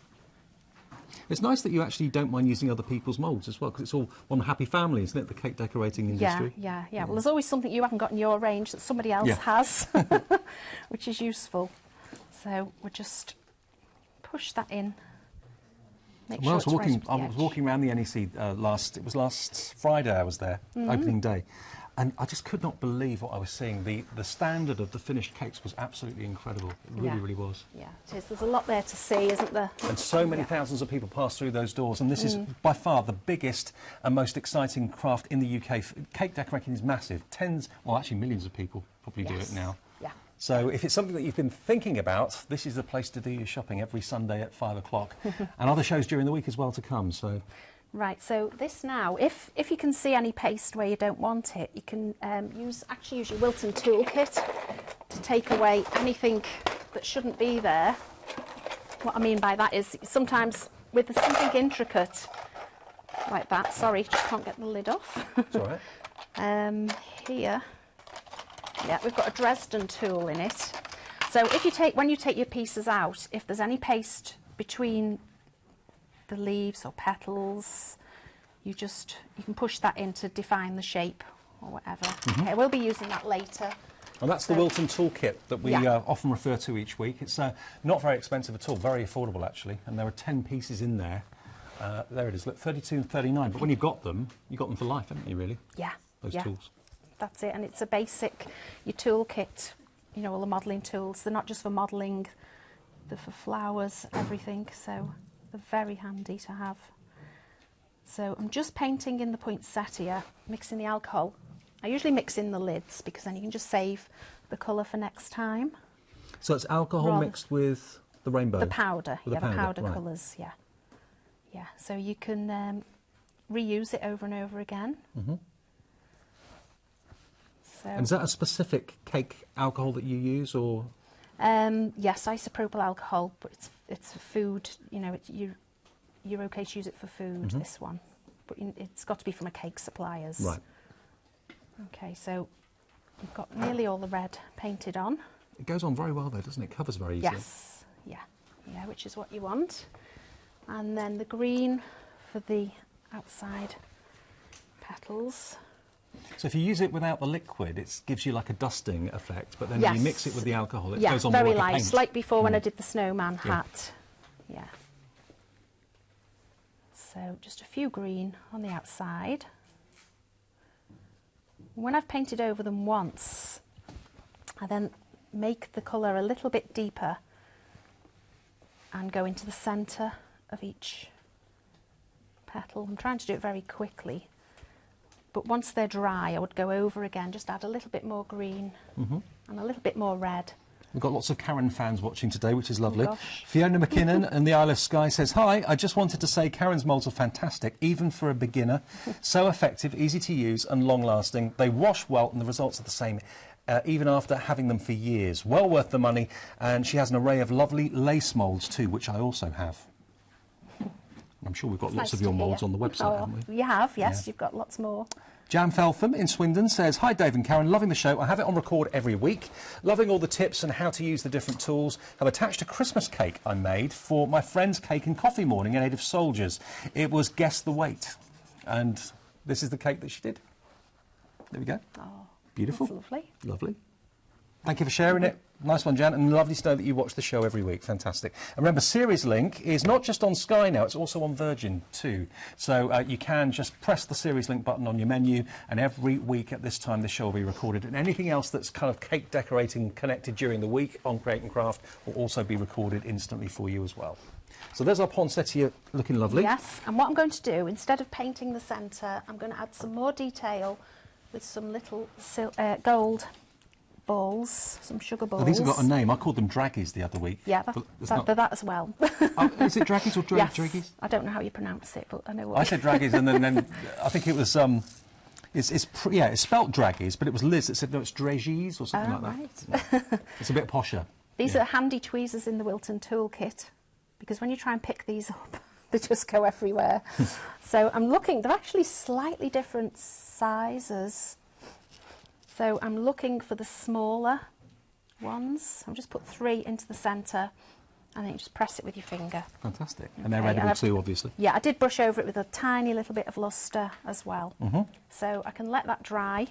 It's nice that you actually don't mind using other people's moulds as well, because it's all one happy family, isn't it, the cake decorating industry? Yeah. Well, there's always something you haven't got in your range that somebody else has, which is useful. So we're just push that in. Make Well, sure I was walking around the NEC last Friday. I was there, opening day, and I just could not believe what I was seeing. The standard of the finished cakes was absolutely incredible. It really, really was. Yeah, it is. There's a lot there to see, isn't there? And so many thousands of people pass through those doors, and this is by far the biggest and most exciting craft in the UK. Cake decorating is massive. Well, actually millions of people probably do it now. Yeah. So if it's something that you've been thinking about, this is the place to do your shopping every Sunday at 5 o'clock. And other shows during the week as well to come. So. Right, so this now, if you can see any paste where you don't want it, you can actually use your Wilton Toolkit to take away anything that shouldn't be there. What I mean by that is sometimes with something intricate like that, sorry, just can't get the lid off. It's all right. Here, yeah, we've got a Dresden tool in it. So when you take your pieces out, if there's any paste between the leaves or petals, you can push that in to define the shape or whatever. Okay, we'll be using that later. And that's the Wilton Toolkit that we often refer to each week. It's not very expensive at all, very affordable actually, and there are 10 pieces in there. There it is, look, 32 and 39, but when you've got them for life, haven't you, really? Yeah. Those tools. That's it, and it's a basic, your toolkit, you know, all the modelling tools, they're not just for modelling, they're for flowers, everything, so they're very handy to have. So I'm just painting in the poinsettia, mixing the alcohol. I usually mix in the lids because then you can just save the colour for next time. So it's alcohol mixed with the rainbow? The powder, the powder right. colours, yeah. Yeah, so you can reuse it over and over again. So, and is that a specific cake alcohol that you use, or? Yes, isopropyl alcohol, but it's for food. You know, you're okay to use it for food. This one, but it's got to be from a cake supplier's. Right. Okay, so we've got nearly all the red painted on. It goes on very well though, doesn't it? It covers very easily. Yes. Yeah, which is what you want. And then the green for the outside petals. So if you use it without the liquid, it gives you like a dusting effect, but then when you mix it with the alcohol, it goes on very more like light, a paint. like before when I did the snowman hat. Yeah. So just a few green on the outside. When I've painted over them once, I then make the colour a little bit deeper and go into the centre of each petal. I'm trying to do it very quickly. But once they're dry, I would go over again, just add a little bit more green and a little bit more red. We've got lots of Karen fans watching today, which is lovely. Oh, Fiona McKinnon and the Isle of Skye says, hi, I just wanted to say Karen's moulds are fantastic, even for a beginner. So effective, easy to use and long-lasting. They wash well and the results are the same, even after having them for years. Well worth the money. And she has an array of lovely lace moulds too, which I also have. I'm sure we've got lots of your moulds on the website, haven't we? You have, yes, you've got lots more. Jan Feltham in Swindon says, hi Dave and Karen, loving the show. I have it on record every week. Loving all the tips and how to use the different tools. I've attached a Christmas cake I made for my friend's cake and coffee morning in aid of soldiers. It was Guess the Weight. And this is the cake that she did. There we go. Oh, beautiful. that's lovely. Lovely. Thank you for sharing it. Nice one, Jan, and lovely to know that you watch the show every week. Fantastic. And remember, Series Link is not just on Sky now, it's also on Virgin too. So you can just press the Series Link button on your menu, and every week at this time the show will be recorded. And anything else that's kind of cake decorating connected during the week on Create and Craft will also be recorded instantly for you as well. So there's our poinsettia looking lovely. Yes, and what I'm going to do, instead of painting the centre, I'm going to add some more detail with some little gold balls, some sugar balls. Oh, these have got a name. I called them draggies the other week. Yeah, they're that as well. Oh, is it draggies or yes. draggies? I don't know how you pronounce it, but I know what. I said draggies, and then I think it was it's spelt draggies, but it was Liz that said no, it's dragies or something like that. Right. It's a bit posher. These are handy tweezers in the Wilton Toolkit, because when you try and pick these up, they just go everywhere. So I'm looking. They're actually slightly different sizes. So I'm looking for the smaller ones. I'll just put 3 into the centre and then you just press it with your finger. Fantastic. Okay. And they're edible too, obviously. Yeah, I did brush over it with a tiny little bit of luster as well. So I can let that dry.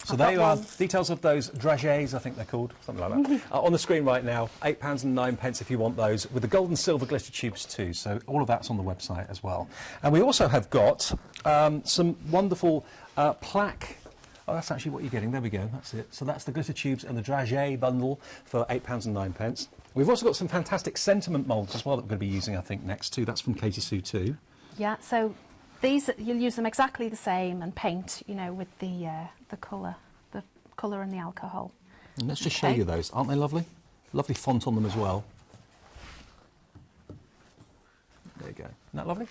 So there you are, details of those dragées, I think they're called, something like that, on the screen right now. £8.09 if you want those, with the gold and silver glitter tubes too, so all of that's on the website as well. And we also have got some wonderful plaque. Oh, that's actually what you're getting, there we go, that's it. So that's the glitter tubes and the dragée bundle for £8.09. We've also got some fantastic sentiment moulds as well that we're going to be using, I think, next too. That's from Katie Sue too. Yeah, so these, you'll use them exactly the same and paint, you know, with the colour and the alcohol. And let's just show you those. Aren't they lovely? Lovely font on them as well. There you go. Isn't that lovely?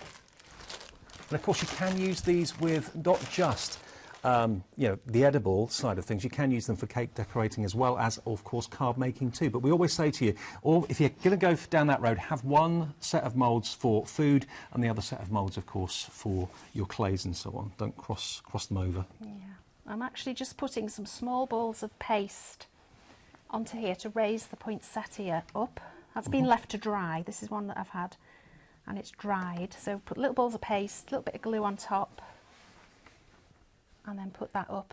And of course you can use these with not just you know, the edible side of things. You can use them for cake decorating as well as, of course, card making too. But we always say to you, or if you're going to go down that road, have one set of moulds for food and the other set of moulds, of course, for your clays and so on. Don't cross them over. Yeah. I'm actually just putting some small balls of paste onto here to raise the poinsettia up. That's been left to dry. This is one that I've had and it's dried. So put little balls of paste, a little bit of glue on top, and then put that up.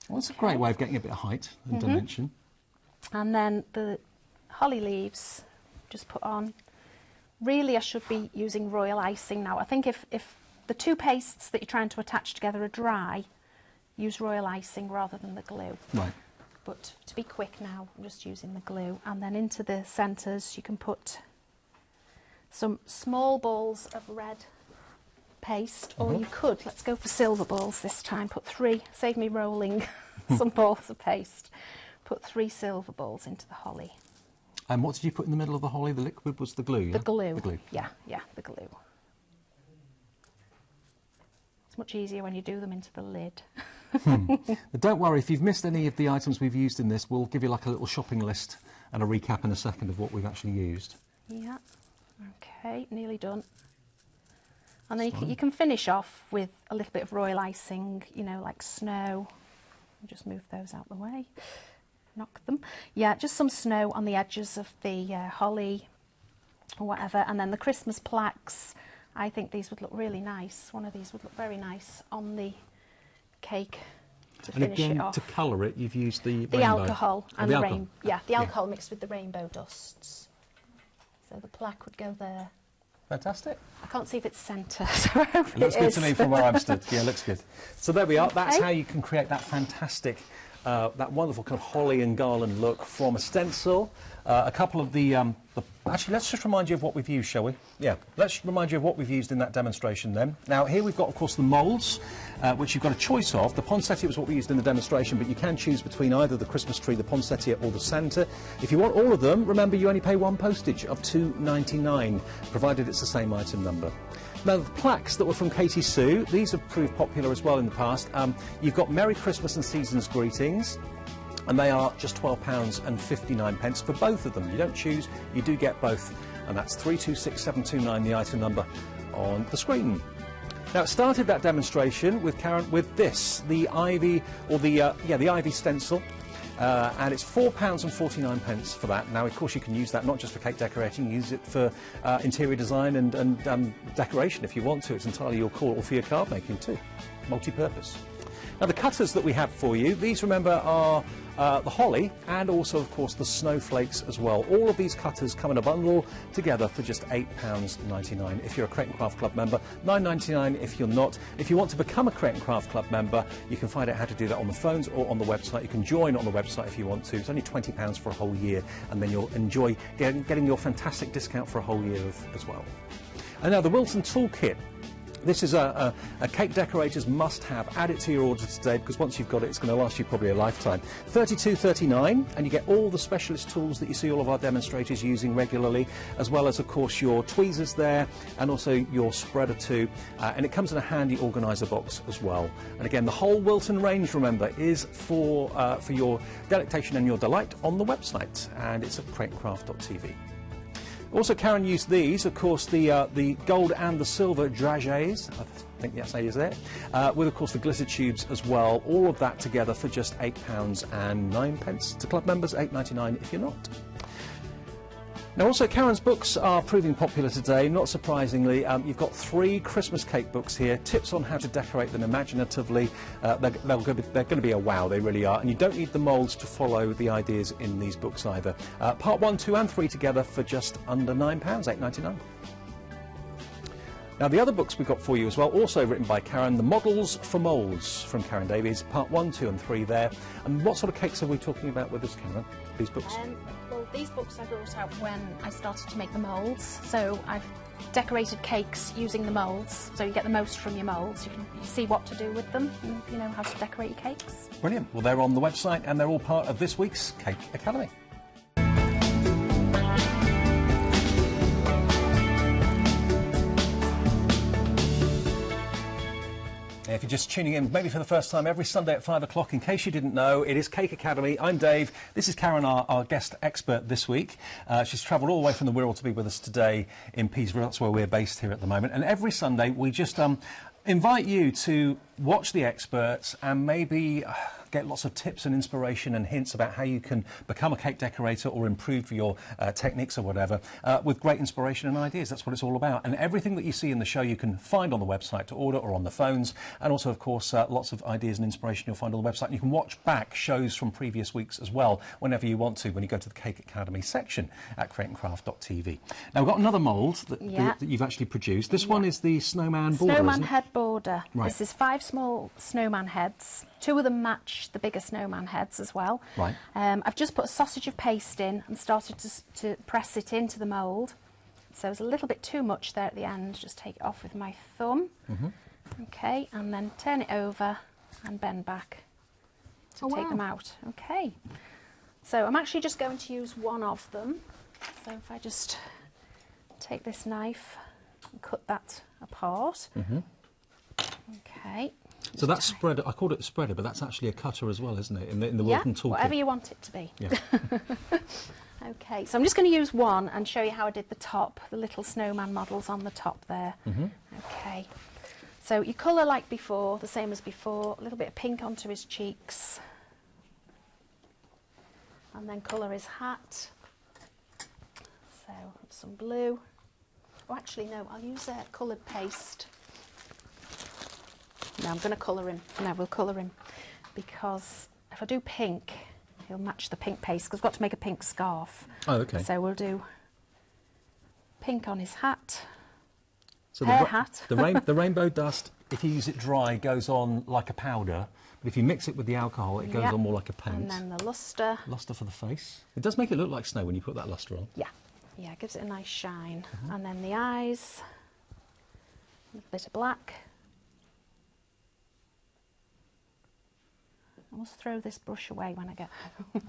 Well, that's a great way of getting a bit of height and dimension. And then the holly leaves, just put on. Really, I should be using royal icing now. I think if the two pastes that you're trying to attach together are dry, use royal icing rather than the glue. Right. But to be quick now, I'm just using the glue. And then into the centres, you can put some small balls of red paste, or you could, let's go for silver balls this time, put 3, save me rolling some balls of paste, put 3 silver balls into the holly. And what did you put in the middle of the holly? The liquid was the glue, yeah? The glue. The glue. Yeah, the glue. It's much easier when you do them into the lid. But don't worry, if you've missed any of the items we've used in this, we'll give you like a little shopping list and a recap in a second of what we've actually used. Yeah, okay, nearly done. And then you can finish off with a little bit of royal icing, you know, like snow. I'll just move those out the way, knock them. Yeah, just some snow on the edges of the holly or whatever. And then the Christmas plaques, I think these would look really nice. One of these would look very nice on the cake to finish it off. To colour it, you've used the rainbow. Alcohol and the rainbow. Yeah, the Yeah. alcohol mixed with the rainbow dusts. So the plaque would go there. Fantastic. I can't see if it's centre, so I hope It looks it good is. to me from where I'm stood. Yeah, it looks good. So there we are. That's how you can create that fantastic, that wonderful kind of holly and garland look from a stencil. A couple of the actually, let's just remind you of what we've used, shall we? Yeah, let's remind you of what we've used in that demonstration then. Now, here we've got, of course, the moulds, which you've got a choice of. The poinsettia was what we used in the demonstration, but you can choose between either the Christmas tree, the poinsettia, or the Santa. If you want all of them, remember you only pay one postage of £2.99, provided it's the same item number. Now, the plaques that were from Katie Sue, these have proved popular as well in the past. You've got Merry Christmas and Season's Greetings, and they are just £12.59 for both of them. You don't choose, you do get both, and that's 326729, the item number on the screen. Now, it started that demonstration with Karen with this, the Ivy, or the Ivy stencil. And it's £4.49 for that. Now, of course, you can use that not just for cake decorating, use it for interior design and decoration if you want to. It's entirely your call, or for your card making too. Multi-purpose. Now, the cutters that we have for you, these, remember, are the holly and also, of course, the snowflakes as well. All of these cutters come in a bundle together for just £8.99 if you're a Crate and Craft Club member, £9.99 if you're not. If you want to become a Crate and Craft Club member, you can find out how to do that on the phones or on the website. You can join on the website if you want to. It's only £20 for a whole year, and then you'll enjoy getting your fantastic discount for a whole year as well. And now the Wilton Toolkit. This is a cake decorator's must-have. Add it to your order today, because once you've got it, it's going to last you probably a lifetime. $32.39, and you get all the specialist tools that you see all of our demonstrators using regularly, as well as, of course, your tweezers there, and also your spreader too. And it comes in a handy organiser box as well. And again, the whole Wilton range, remember, is for your delectation and your delight on the website, and it's at crateandcraft.tv. Also, Karen used these, of course, the gold and the silver dragées, I think that's how you say it, with, of course, the glitter tubes as well. All of that together for just £8.09. To club members, £8.99 if you're not. Now also Karen's books are proving popular today, not surprisingly. You've got 3 Christmas cake books here, tips on how to decorate them imaginatively. They're going to be a wow, they really are. And you don't need the moulds to follow the ideas in these books either. Part 1, 2 and 3 together for just under £9, £8.99. Now the other books we've got for you as well, also written by Karen, The Models for Moulds from Karen Davies, part 1, 2 and 3 there. And what sort of cakes are we talking about with this, Karen, these books? Well, these books I brought out when I started to make the moulds. So I've decorated cakes using the moulds, so you get the most from your moulds. You can see what to do with them and you know how to decorate your cakes. Brilliant. Well, they're on the website and they're all part of this week's Cake Academy. If you're just tuning in, maybe for the first time, every Sunday at 5 o'clock, in case you didn't know, it is Cake Academy. I'm Dave. This is Karen, our guest expert this week. She's travelled all the way from the Wirral to be with us today in Peterborough. That's where we're based here at the moment. And every Sunday, we just invite you to watch the experts and maybe get lots of tips and inspiration and hints about how you can become a cake decorator or improve your techniques or whatever with great inspiration and ideas. That's what it's all about. And everything that you see in the show you can find on the website to order or on the phones. And also, of course, lots of ideas and inspiration you'll find on the website. And you can watch back shows from previous weeks as well whenever you want to when you go to the Cake Academy section at createandcraft.tv. Now, we've got another mould that you've actually produced. This one is the Snowman border, Snowman head border. Right. This is 5 small snowman heads. 2 of them match the bigger snowman heads as well. Right. I've just put a sausage of paste in and started to press it into the mould. So there's a little bit too much there at the end. Just take it off with my thumb. Okay, and then turn it over and bend back to take them out. Okay. So I'm actually just going to use one of them. So if I just take this knife and cut that apart. Okay. So that's spreader. I called it a spreader, but that's actually a cutter as well, isn't it? In the Wilton Toolkit. Whatever you want it to be. Yeah. Okay, so I'm just going to use one and show you how I did the top, the little snowman models on the top there. Okay. So you colour like before, the same as before. A little bit of pink onto his cheeks. And then colour his hat. So some blue. Oh, actually, no, I'll use coloured paste. No, I'm going to colour him. No, we'll colour him because if I do pink, he'll match the pink paste because I've got to make a pink scarf. Oh, okay. So we'll do pink on his hat. So hat. the rainbow dust, if you use it dry, goes on like a powder. But if you mix it with the alcohol, it goes on more like a paint. And then the lustre. Lustre for the face. It does make it look like snow when you put that lustre on. Yeah. Yeah, it gives it a nice shine. And then the eyes, a little bit of black. I must throw this brush away when I get home.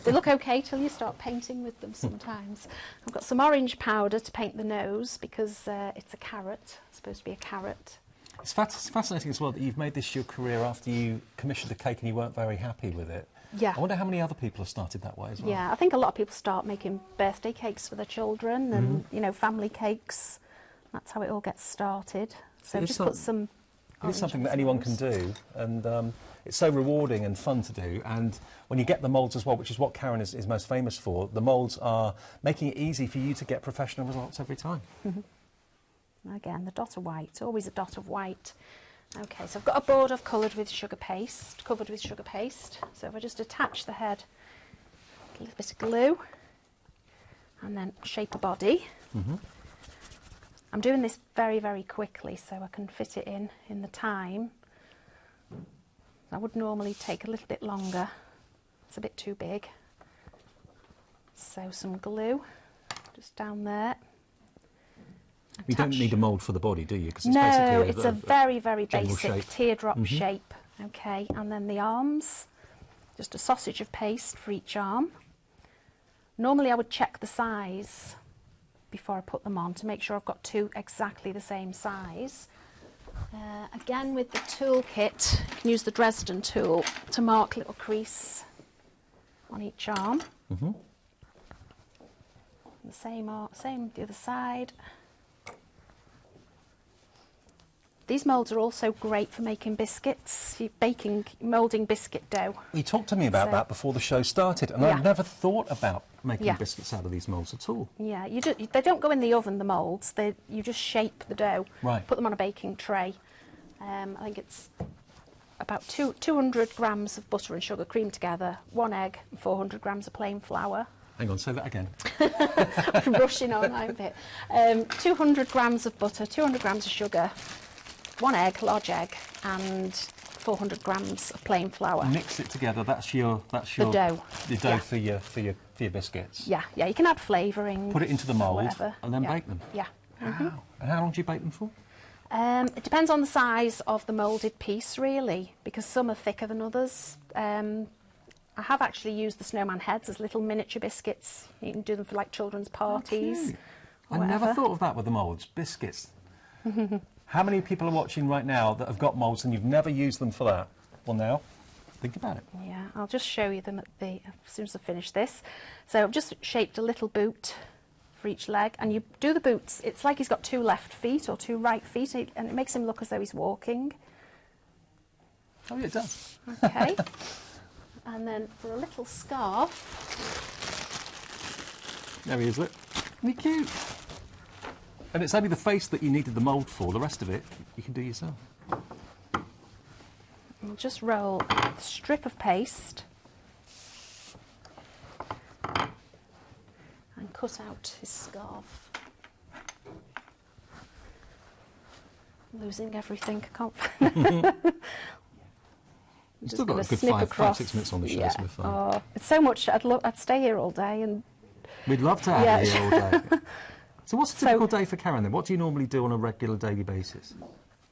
They look okay till you start painting with them sometimes. I've got some orange powder to paint the nose because it's a carrot. It's supposed to be a carrot. It's fascinating as well that you've made this your career after you commissioned a cake and you weren't very happy with it. Yeah. I wonder how many other people have started that way as well. Yeah, I think a lot of people start making birthday cakes for their children and, you know, family cakes. That's how it all gets started. So just put some... It is something that anyone can do, and it's so rewarding and fun to do. And when you get the moulds as well, which is what Karen is most famous for, the moulds are making it easy for you to get professional results every time. Again, the dot of white, always a dot of white. Okay, so I've got a board I've coloured with sugar paste, covered with sugar paste. So if I just attach the head, a little bit of glue, and then shape a body. I'm doing this very, very quickly so I can fit it in the time. I would normally take a little bit longer. It's a bit too big. So some glue just down there. You don't need a mould for the body, do you? Because it's basically it's a very, very basic teardrop shape. Okay, and then the arms, just a sausage of paste for each arm. Normally I would check the size before I put them on to make sure I've got 2 exactly the same size. Again with the Toolkit, you can use the Dresden tool to mark a little crease on each arm. The same the other side. These moulds are also great for making biscuits, moulding biscuit dough. You talked to me about that before the show started, and I'd never thought about making biscuits out of these moulds at all. Yeah, they don't go in the oven, the moulds. You just shape the dough, put them on a baking tray. I think it's about 200 grams of butter and sugar creamed together, 1 egg, and 400 grams of plain flour. Hang on, say that again. I'm rushing on a bit. 200 grams of butter, 200 grams of sugar, 1 egg, large egg, and 400 grams of plain flour. Mix it together. That's your the dough. The dough for your biscuits. Yeah, you can add flavouring. Put it into the mould and then bake them. Yeah. Wow. And how long do you bake them for? It depends on the size of the moulded piece, really, because some are thicker than others. I have actually used the Snowman heads as little miniature biscuits. You can do them for like children's parties. I never thought of that with the moulds. Biscuits. How many people are watching right now that have got moulds and you've never used them for that? Well, now, think about it. Yeah, I'll just show you them as soon as I finish this. So I've just shaped a little boot for each leg, and you do the boots. It's like he's got 2 left feet or 2 right feet, and it makes him look as though he's walking. Oh, yeah, it does. Okay. And then for a little scarf. There he is, look. Isn't he cute? And it's only the face that you needed the mould for. The rest of it, you can do yourself. We'll just roll a strip of paste and cut out his scarf. Losing everything, I can't find You've still got a good 5-6 minutes on the show, so we're fine. Oh, it's so much. I'd stay here all day, and we'd love to have you here all day. So what's a typical day for Karen then? What do you normally do on a regular daily basis?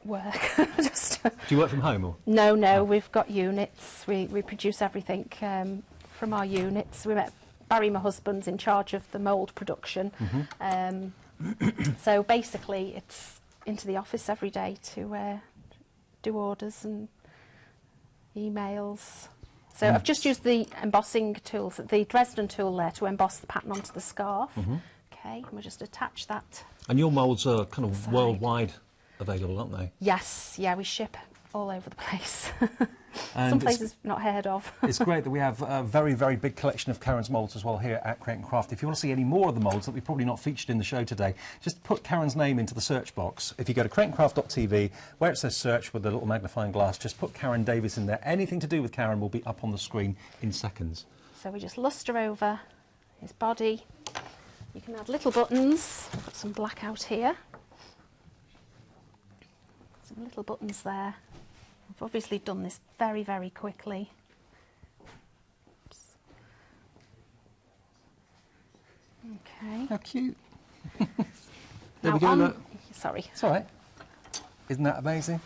Work. Do you work from home or? No, we've got units. We produce everything from our units. Barry, my husband's in charge of the mould production. So basically it's into the office every day to do orders and emails. So I've just used the embossing tools, the Dresden tool there, to emboss the pattern onto the scarf. Okay, and we'll just attach that. And your moulds are kind of worldwide available, aren't they? Yes, yeah, we ship all over the place. And some places not heard of. It's great that we have a very, very big collection of Karen's moulds as well here at Create & Craft. If you want to see any more of the moulds that we've probably not featured in the show today, just put Karen's name into the search box. If you go to createandcraft.tv, where it says search with the little magnifying glass, just put Karen Davies in there. Anything to do with Karen will be up on the screen in seconds. So we just lustre over his body. You can add little buttons. I've got some black out here. Some little buttons there. I've obviously done this very, very quickly. Oops. Okay. How cute. There we go, look. Sorry. It's all right. Isn't that amazing?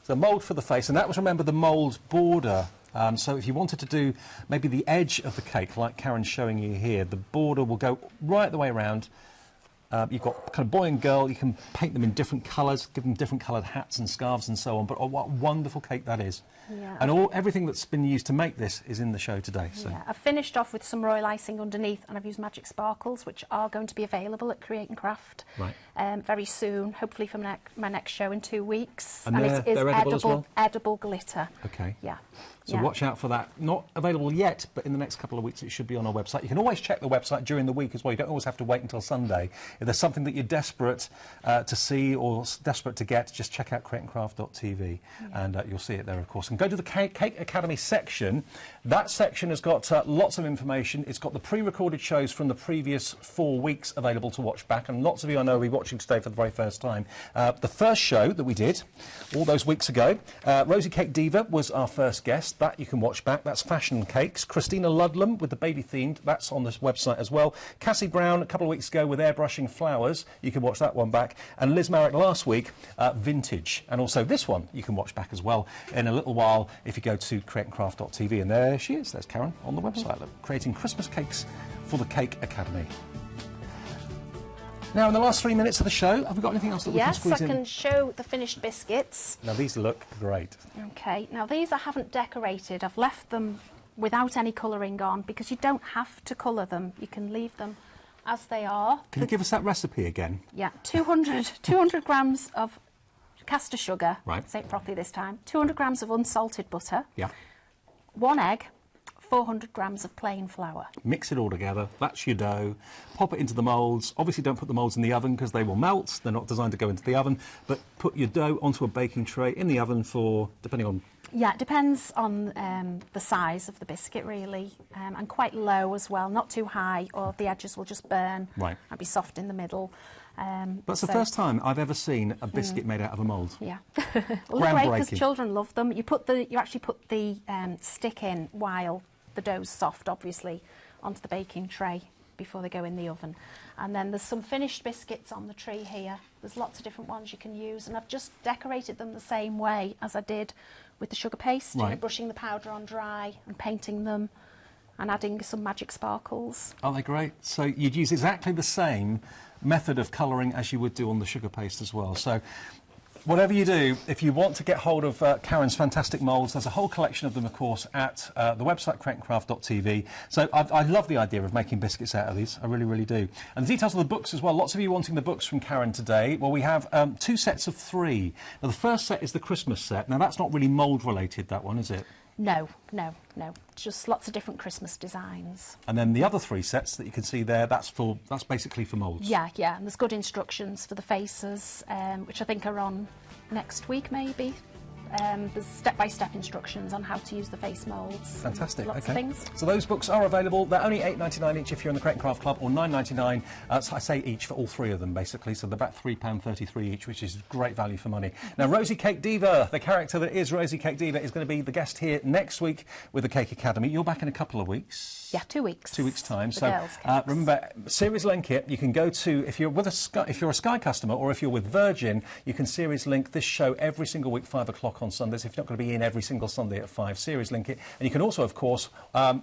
So mould for the face, and that was, remember, the mould border. So if you wanted to do maybe the edge of the cake, like Karen's showing you here, the border will go right the way around. You've got kind of boy and girl, you can paint them in different colours, give them different coloured hats and scarves and so on, but what a wonderful cake that is. Yeah, and everything that's been used to make this is in the show today. So. Yeah, I've finished off with some royal icing underneath, and I've used magic sparkles, which are going to be available at Create & Craft very soon, hopefully from my next show in 2 weeks. And it is edible as well? Edible glitter. Okay. Yeah. So watch out for that. Not available yet, but in the next couple of weeks it should be on our website. You can always check the website during the week as well. You don't always have to wait until Sunday. If there's something that you're desperate to see or desperate to get, just check out createandcraft.tv and you'll see it there, of course. And go to the Cake Academy section. That section has got lots of information. It's got the pre-recorded shows from the previous 4 weeks available to watch back, and lots of you I know will be watching today for the very first time. The first show that we did all those weeks ago, Rosie Cake Diva was our first guest. That you can watch back. That's Fashion Cakes. Christina Ludlam with the baby themed. That's on this website as well. Cassie Brown a couple of weeks ago with airbrushing flowers. You can watch that one back. And Liz Marrick last week, vintage. And also this one you can watch back as well in a little while if you go to createandcraft.tv. And there she is. There's Karen on the website, creating Christmas cakes for the Cake Academy. Now, in the last 3 minutes of the show, have we got anything else that we can squeeze in? Yes, I can show the finished biscuits. Now, these look great. OK, now these I haven't decorated. I've left them without any colouring on because you don't have to colour them. You can leave them as they are. Can you give us that recipe again? Yeah, 200 grams of caster sugar, Right. say it properly this time, 200 grams of unsalted butter, Yeah. 1 egg, 400 grams of plain flour. Mix it all together. That's your dough. Pop it into the moulds. Obviously, don't put the moulds in the oven because they will melt. They're not designed to go into the oven. But put your dough onto a baking tray in the oven for, depending on... Yeah, it depends on the size of the biscuit, really, and quite low as well, not too high, or the edges will just burn. Right. And be soft in the middle. That's the first time I've ever seen a biscuit made out of a mould. Yeah. Well, they're great because Groundbreaking. children love them. You actually put the stick in while the dough's soft, obviously, onto the baking tray before they go in the oven. And then there's some finished biscuits on the tree here. There's lots of different ones you can use, and I've just decorated them the same way as I did with the sugar paste, you know, Right. brushing the powder on dry and painting them and adding some magic sparkles. Aren't they great? So you'd use exactly the same method of colouring as you would do on the sugar paste as well. So whatever you do, if you want to get hold of Karen's fantastic moulds, there's a whole collection of them, of course, at the website createandcraft.tv. So I love the idea of making biscuits out of these. I really, really do. And the details of the books as well. Lots of you wanting the books from Karen today. Well, we have 2 sets of 3. Now, the first set is the Christmas set. Now, that's not really mould related, that one, is it? No. Just lots of different Christmas designs. And then the other 3 sets that you can see there, that's basically for moulds. Yeah, and there's good instructions for the faces, which I think are on next week, maybe. There's step-by-step instructions on how to use the face moulds. Fantastic. Lots Okay. of things. So those books are available. They're only £8.99 each if you're in the Create and Craft Club, or £9.99. So I say each for all 3 of them, basically. So they're about £3.33 each, which is great value for money. Now, Rosie Cake Diva, the character that is Rosie Cake Diva, is going to be the guest here next week with the Cake Academy. You're back in a couple of weeks. Yeah, 2 weeks. 2 weeks' time. The So girls' cakes. remember, series link it. You can go to, if you're a Sky customer or if you're with Virgin, you can series link this show every single week, 5 o'clock on Sundays. If you're not going to be in every single Sunday at 5, series link it. And you can also, of course,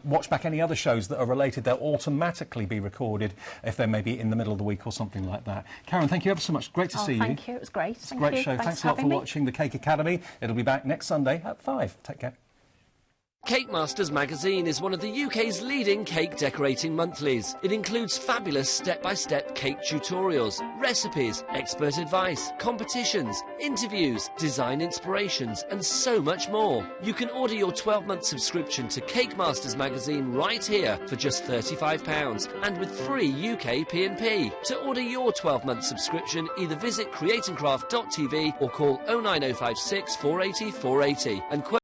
watch back any other shows that are related. They'll automatically be recorded if they're maybe in the middle of the week or something like that. Karen, thank you ever so much. Great to see you. Thank you. It was great. It's a great show. Thanks a lot for watching the Cake Academy. It'll be back next Sunday at 5. Take care. Cake Masters magazine is one of the UK's leading cake decorating monthlies. It includes fabulous step-by-step cake tutorials, recipes, expert advice, competitions, interviews, design inspirations and so much more. You can order your 12-month subscription to Cake Masters magazine right here for just £35 and with free UK P&P. To order your 12-month subscription, either visit createandcraft.tv or call 09056 480 480 and quote